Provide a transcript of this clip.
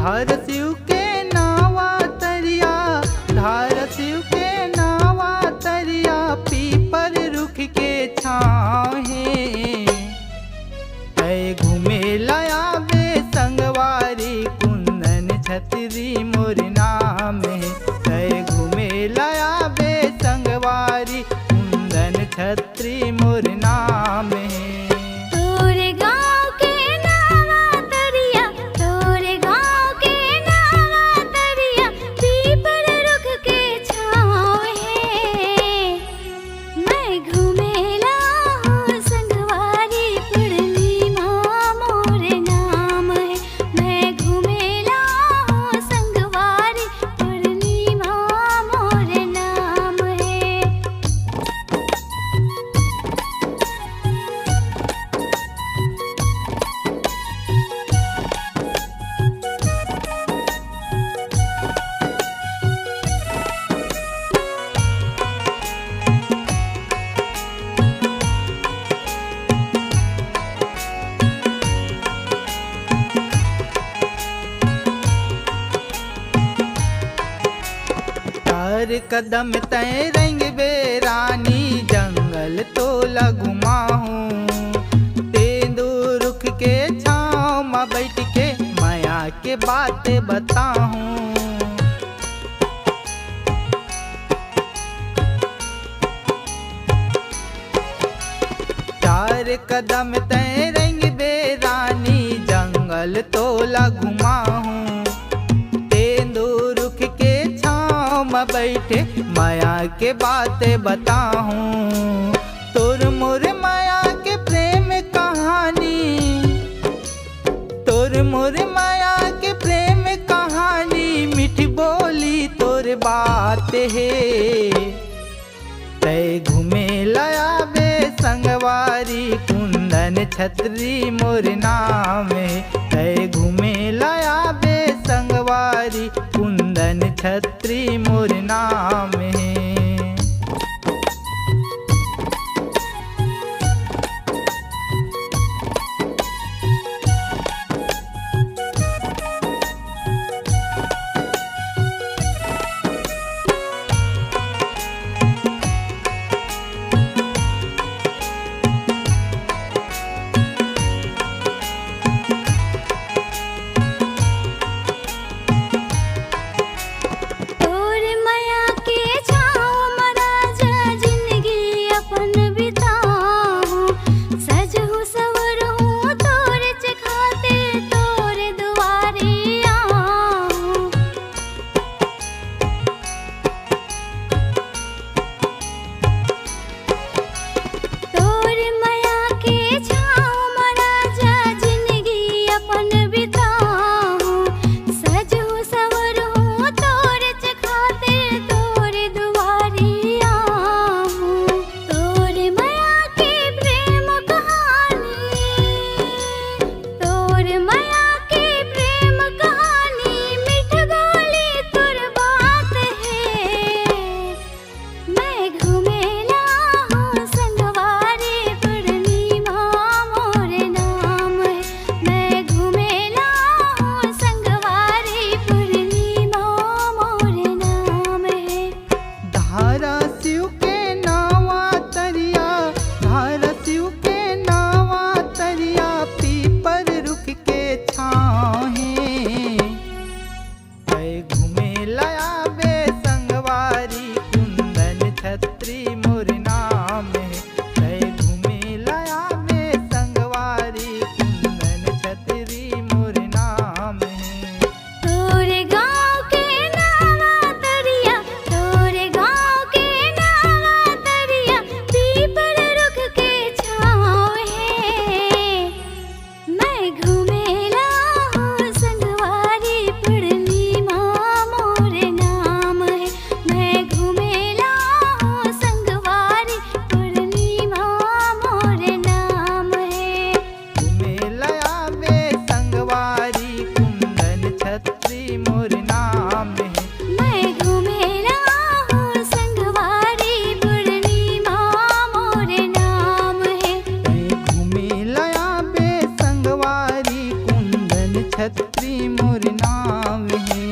धार शिव के नावा तरिया, धार शिव के नावा तरिया, पीपर रुख के छाँव है। तय घूमे लाया बे संगवारी, कुंदन छतरी मोर नाम है। तय घूमे लाया बे संगवारी, कुंदन छतरी मोर नाम है। तोरे गाँव के नावा तरिया, तोरे गाँव के नावा तरिया, पीपर रुख के छाँव है। मैं घूमेला हूँ संगवारी, पूर्णिमा मोर नाम है। मैं घूमेला हूँ संगवारी, पूर्णिमा मोर नाम है। हर कदम तय रंग बेरानी, जंगल तो लगुमा हूँ। तेंदू रुख के छाँव में बैठ के माया के बात बताऊँ। चार कदम तय रंग बेरानी, जंगल तो लगुमा हूँ। बैठे माया के बातें बताऊं। तोर मोर माया के प्रेम कहानी, तोर मोर माया के प्रेम कहानी, मीठी बोली तोर बात है। तय घूमे लाया बे संगवारी, कुंदन छतरी मोर नाम है। तय घूमे लाया बे संगवारी, कुंदन छतरी मोर नाम है। तोर माया के छाँव मोर नाव है।